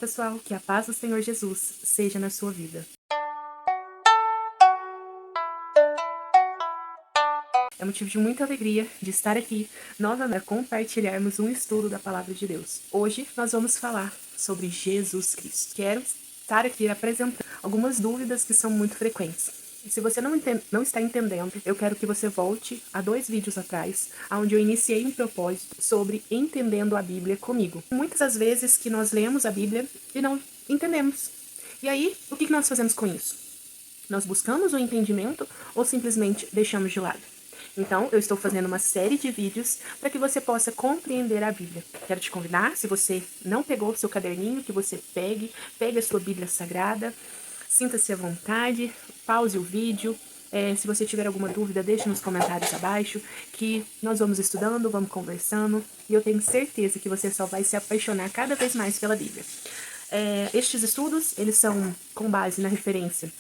pessoal, que a paz do Senhor Jesus seja na sua vida. É motivo de muita alegria de estar aqui novamente a compartilharmos um estudo da Palavra de Deus. Hoje nós vamos falar sobre Jesus Cristo. Quero estar aqui apresentando algumas dúvidas que são muito frequentes. E se você não está entendendo, eu quero que você volte a 2 vídeos atrás, onde eu iniciei um propósito sobre entendendo a Bíblia comigo. Muitas das vezes que nós lemos a Bíblia e não entendemos. E aí, o que nós fazemos com isso? Nós buscamos o entendimento ou simplesmente deixamos de lado? Então, eu estou fazendo uma série de vídeos para que você possa compreender a Bíblia. Quero te convidar, se você não pegou o seu caderninho, que você pegue a sua Bíblia Sagrada, sinta-se à vontade, pause o vídeo. Se você tiver alguma dúvida, deixe nos comentários abaixo, que nós vamos estudando, vamos conversando, e eu tenho certeza que você só vai se apaixonar cada vez mais pela Bíblia. Estes estudos, eles são com base na referência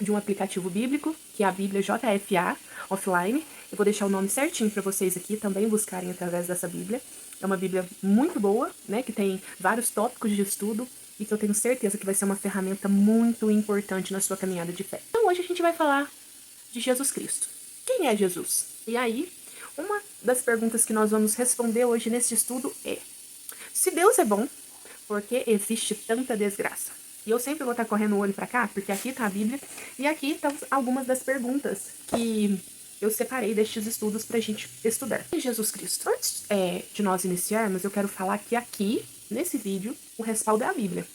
de um aplicativo bíblico, que é a Bíblia JFA, offline. Eu vou deixar o nome certinho para vocês aqui também buscarem através dessa Bíblia. É uma Bíblia muito boa, né, que tem vários tópicos de estudo e que eu tenho certeza que vai ser uma ferramenta muito importante na sua caminhada de fé. Então hoje a gente vai falar de Jesus Cristo. Quem é Jesus? E aí, uma das perguntas que nós vamos responder hoje nesse estudo é: se Deus é bom, por que existe tanta desgraça? E eu sempre vou estar correndo o olho para cá, porque aqui está a Bíblia, e aqui estão algumas das perguntas que eu separei destes estudos para a gente estudar. E Jesus Cristo. Antes de nós iniciarmos, eu quero falar que aqui, nesse vídeo, o respaldo é a Bíblia.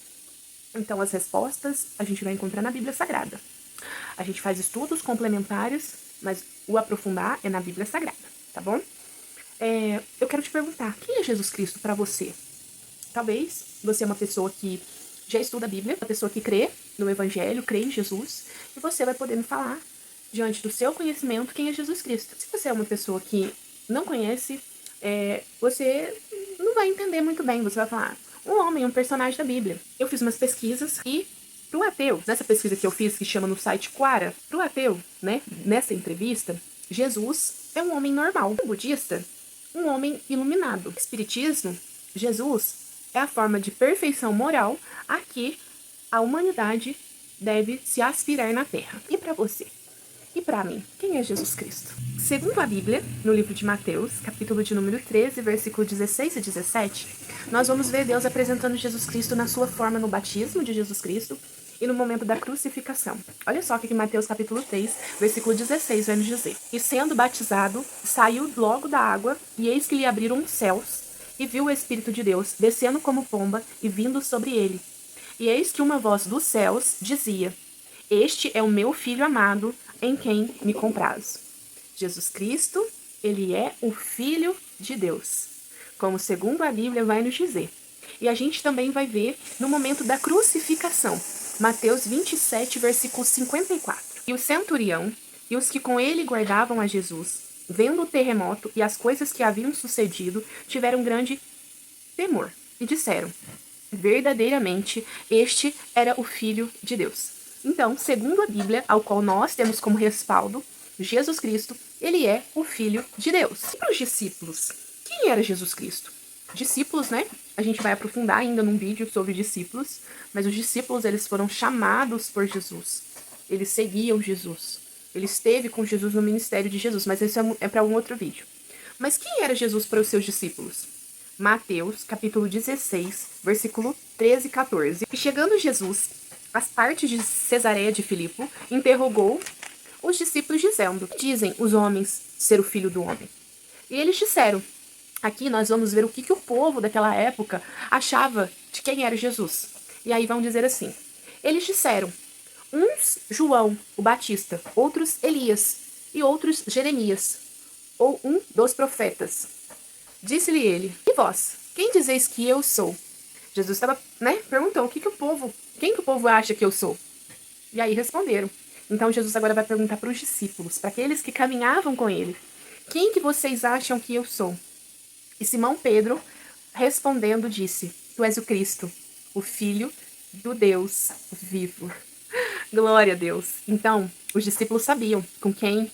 Então, as respostas a gente vai encontrar na Bíblia Sagrada. A gente faz estudos complementares, mas o aprofundar é na Bíblia Sagrada, tá bom? Eu quero te perguntar, quem é Jesus Cristo para você? Talvez você é uma pessoa que já estuda a Bíblia, uma pessoa que crê no Evangelho, crê em Jesus, e você vai poder me falar, diante do seu conhecimento, quem é Jesus Cristo. Se você é uma pessoa que não conhece, você não vai entender muito bem. Você vai falar, um homem, um personagem da Bíblia. Eu fiz umas pesquisas e, pro ateu, nessa pesquisa que eu fiz, que chama no site Quora, pro ateu, né, nessa entrevista, Jesus é um homem normal. O budista, um homem iluminado. O espiritismo, Jesus é a forma de perfeição moral a que a humanidade deve se aspirar na Terra. E para você? E para mim? Quem é Jesus Cristo? Segundo a Bíblia, no livro de Mateus, capítulo de número 13, versículo 16 e 17, nós vamos ver Deus apresentando Jesus Cristo na sua forma no batismo de Jesus Cristo e no momento da crucificação. Olha só o que Mateus capítulo 3, versículo 16 vai nos dizer. E sendo batizado, saiu logo da água, e eis que lhe abriram os céus, e viu o Espírito de Deus descendo como pomba e vindo sobre ele. E eis que uma voz dos céus dizia: Este é o meu Filho amado, em quem me comprazo. Jesus Cristo, ele é o Filho de Deus, como segundo a Bíblia vai nos dizer. E a gente também vai ver no momento da crucificação, Mateus 27, versículo 54. E o centurião e os que com ele guardavam a Jesus, vendo o terremoto e as coisas que haviam sucedido, tiveram grande temor e disseram: verdadeiramente, este era o Filho de Deus. Então, segundo a Bíblia, ao qual nós temos como respaldo, Jesus Cristo, ele é o Filho de Deus. E para os discípulos, quem era Jesus Cristo? Discípulos, né? A gente vai aprofundar ainda num vídeo sobre discípulos, mas os discípulos, eles foram chamados por Jesus. Eles seguiam Jesus. Ele esteve com Jesus no ministério de Jesus, mas isso é para um outro vídeo. Mas quem era Jesus para os seus discípulos? Mateus, capítulo 16, versículo 13 e 14. E chegando Jesus às partes de Cesareia de Filipe, interrogou os discípulos dizendo: dizem os homens ser o Filho do Homem? E eles disseram. Aqui nós vamos ver o que o povo daquela época achava de quem era Jesus. E aí vão dizer assim: eles disseram, uns João, o Batista, outros Elias e outros Jeremias, ou um dos profetas. Disse-lhe ele: e vós, quem dizeis que eu sou? Jesus estava, perguntou quem que o povo acha que eu sou? E aí responderam. Então Jesus agora vai perguntar para os discípulos, para aqueles que caminhavam com ele: quem que vocês acham que eu sou? E Simão Pedro, respondendo, disse: tu és o Cristo, o Filho do Deus vivo. Glória a Deus. Então, os discípulos sabiam com quem,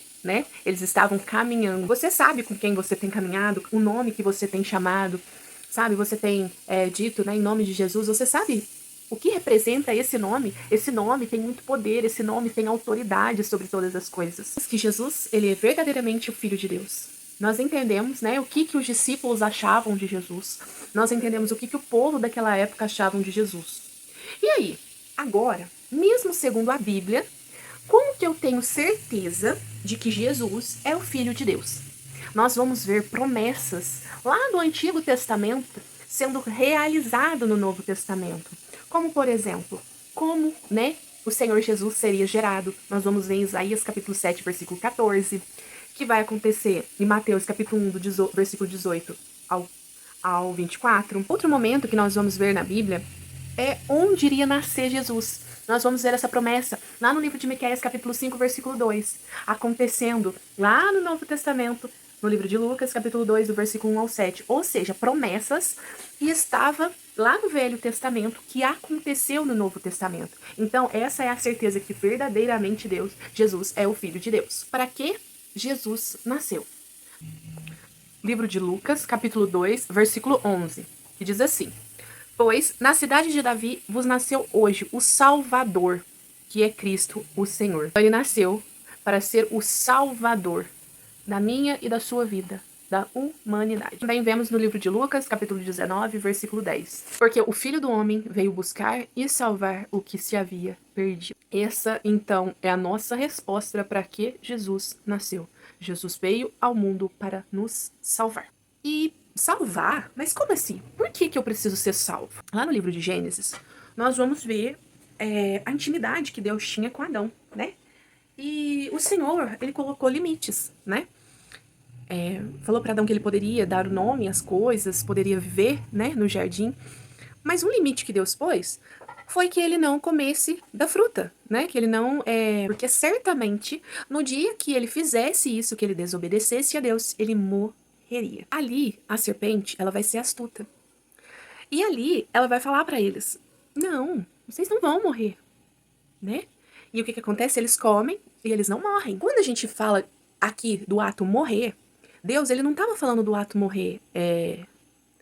eles estavam caminhando. Você sabe com quem você tem caminhado, o nome que você tem chamado, sabe? Você tem dito, em nome de Jesus. Você sabe O que representa esse nome? Esse nome tem muito poder, esse nome tem autoridade sobre todas as coisas. Que Jesus, ele é verdadeiramente o Filho de Deus. Nós entendemos, né, o que os discípulos achavam de Jesus. Nós entendemos o que o povo daquela época achavam de Jesus. E aí, agora, mesmo segundo a Bíblia, como que eu tenho certeza de que Jesus é o Filho de Deus? Nós vamos ver promessas lá do Antigo Testamento sendo realizado no Novo Testamento. Como, por exemplo, como, né, o Senhor Jesus seria gerado. Nós vamos ver em Isaías capítulo 7, versículo 14, que vai acontecer em Mateus capítulo 1, versículo 18 ao 24. Outro momento que nós vamos ver na Bíblia é onde iria nascer Jesus. Nós vamos ver essa promessa lá no livro de Miqueias, capítulo 5, versículo 2, acontecendo lá no Novo Testamento, no livro de Lucas, capítulo 2, do versículo 1 ao 7. Ou seja, promessas que estava lá no Velho Testamento, que aconteceu no Novo Testamento. Então, essa é a certeza que verdadeiramente Jesus é o Filho de Deus. Para que Jesus nasceu? Livro de Lucas, capítulo 2, versículo 11, que diz assim: Pois na cidade de Davi vos nasceu hoje o Salvador, que é Cristo o Senhor. Ele nasceu para ser o Salvador da minha e da sua vida, da humanidade. Também vemos no livro de Lucas, capítulo 19, versículo 10. Porque o Filho do Homem veio buscar e salvar o que se havia perdido. Essa, então, é a nossa resposta para que Jesus nasceu. Jesus veio ao mundo para nos salvar. E salvar? Mas como assim? Por que eu preciso ser salvo? Lá no livro de Gênesis, nós vamos ver a intimidade que Deus tinha com Adão, né? E o Senhor, ele colocou limites, né? Falou para Adão que ele poderia dar o nome às coisas, poderia viver, né, no jardim. Mas um limite que Deus pôs foi que ele não comesse da fruta, né? Que ele não... Porque certamente, no dia que ele fizesse isso, que ele desobedecesse a Deus, ele morreria. Ali, a serpente, ela vai ser astuta. E ali, ela vai falar para eles, não, vocês não vão morrer, né? E o que acontece? Eles comem e eles não morrem. Quando a gente fala aqui do ato morrer, Deus, ele não estava falando do ato morrer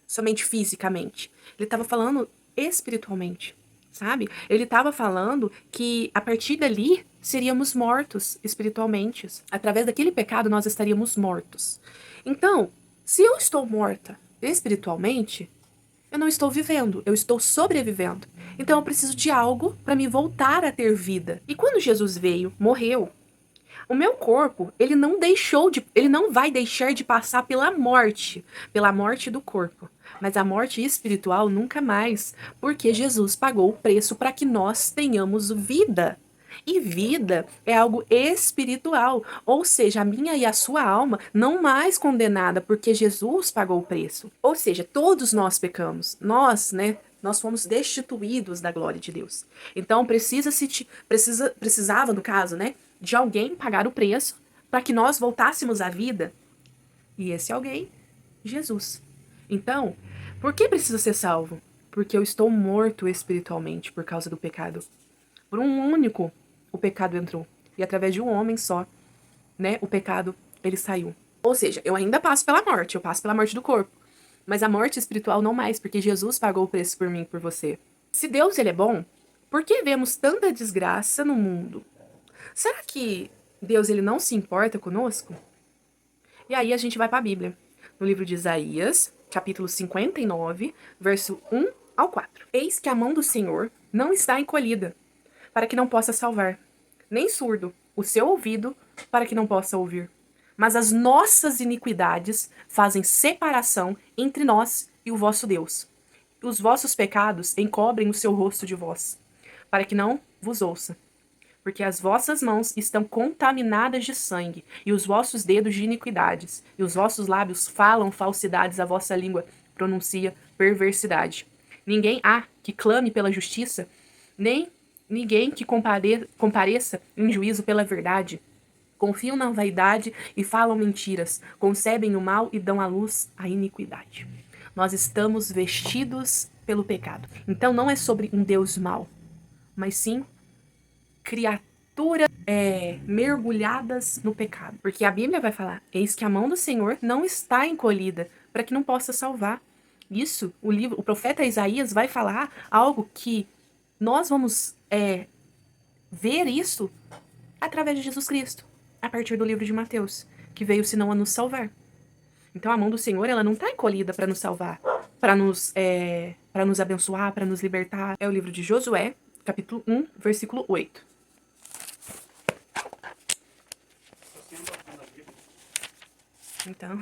somente fisicamente. Ele estava falando espiritualmente, sabe? Ele estava falando que a partir dali seríamos mortos espiritualmente. Através daquele pecado nós estaríamos mortos. Então, se eu estou morta espiritualmente, eu não estou vivendo, eu estou sobrevivendo. Então eu preciso de algo para me voltar a ter vida. E quando Jesus veio, morreu, o meu corpo, ele não vai deixar de passar pela morte do corpo, mas a morte espiritual nunca mais, porque Jesus pagou o preço para que nós tenhamos vida. E vida é algo espiritual, ou seja, a minha e a sua alma não mais condenada, porque Jesus pagou o preço. Ou seja, todos nós pecamos. Nós, né? Nós fomos destituídos da glória de Deus. Então precisava, no caso, né, de alguém pagar o preço para que nós voltássemos à vida. E esse alguém, Jesus. Então, por que preciso ser salvo? Porque eu estou morto espiritualmente por causa do pecado. Por um único, o pecado entrou. E através de um homem só, né, o pecado, ele saiu. Ou seja, eu ainda passo pela morte, eu passo pela morte do corpo. Mas a morte espiritual não mais, porque Jesus pagou o preço por mim e por você. Se Deus, ele é bom, por que vemos tanta desgraça no mundo? Será que Deus, ele não se importa conosco? E aí a gente vai para a Bíblia. No livro de Isaías, capítulo 59, verso 1 ao 4. Eis que a mão do Senhor não está encolhida, para que não possa salvar, nem surdo o seu ouvido, para que não possa ouvir. Mas as nossas iniquidades fazem separação entre nós e o vosso Deus. E os vossos pecados encobrem o seu rosto de vós, para que não vos ouça. Porque as vossas mãos estão contaminadas de sangue, e os vossos dedos de iniquidades, e os vossos lábios falam falsidades, a vossa língua pronuncia perversidade. Ninguém há que clame pela justiça, nem ninguém que compareça em juízo pela verdade. Confiam na vaidade e falam mentiras, concebem o mal e dão à luz a iniquidade. Nós estamos vestidos pelo pecado. Então não é sobre um Deus mau, mas sim criaturas mergulhadas no pecado. Porque a Bíblia vai falar, eis que a mão do Senhor não está encolhida para que não possa salvar. Isso, o profeta Isaías vai falar algo que nós vamos ver isso através de Jesus Cristo, a partir do livro de Mateus, que veio senão a nos salvar. Então a mão do Senhor, ela não está encolhida para nos salvar, para nos abençoar, para nos libertar. É o livro de Josué, capítulo 1, versículo 8. Então,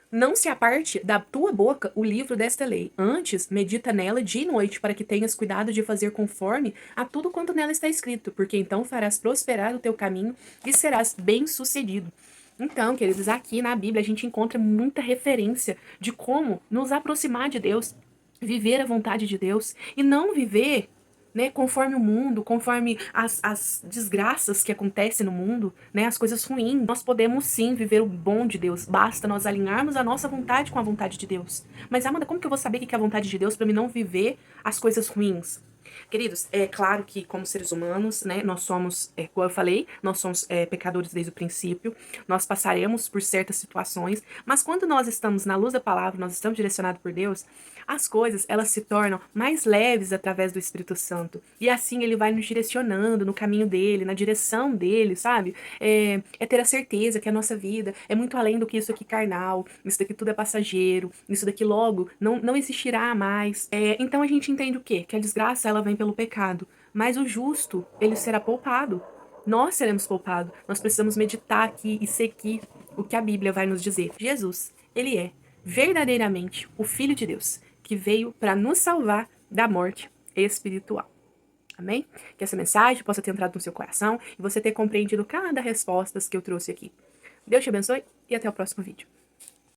não se aparte da tua boca o livro desta lei. Antes, medita nela dia e noite, para que tenhas cuidado de fazer conforme a tudo quanto nela está escrito, porque então farás prosperar o teu caminho e serás bem-sucedido. Então, queridos, aqui na Bíblia a gente encontra muita referência de como nos aproximar de Deus, viver a vontade de Deus e não viver, né, conforme o mundo, conforme as desgraças que acontecem no mundo, né, as coisas ruins. Nós podemos sim viver o bom de Deus, basta nós alinharmos a nossa vontade com a vontade de Deus. Mas, Amanda, como que eu vou saber o que é a vontade de Deus para mim não viver as coisas ruins? Queridos, é claro que como seres humanos, né, nós somos, como eu falei, nós somos pecadores desde o princípio, nós passaremos por certas situações, mas quando nós estamos na luz da palavra, nós estamos direcionados por Deus, as coisas, elas se tornam mais leves através do Espírito Santo, e assim ele vai nos direcionando no caminho dele, na direção dele, sabe? É ter a certeza que a nossa vida é muito além do que isso aqui carnal, isso daqui tudo é passageiro, isso daqui logo não existirá mais. Então a gente entende o quê? Que a desgraça, ela vem pelo pecado, mas o justo, ele será poupado. Nós seremos poupados. Nós precisamos meditar aqui e seguir o que a Bíblia vai nos dizer. Jesus, ele é verdadeiramente o Filho de Deus, que veio para nos salvar da morte espiritual. Amém? Que essa mensagem possa ter entrado no seu coração e você ter compreendido cada resposta que eu trouxe aqui. Deus te abençoe e até o próximo vídeo.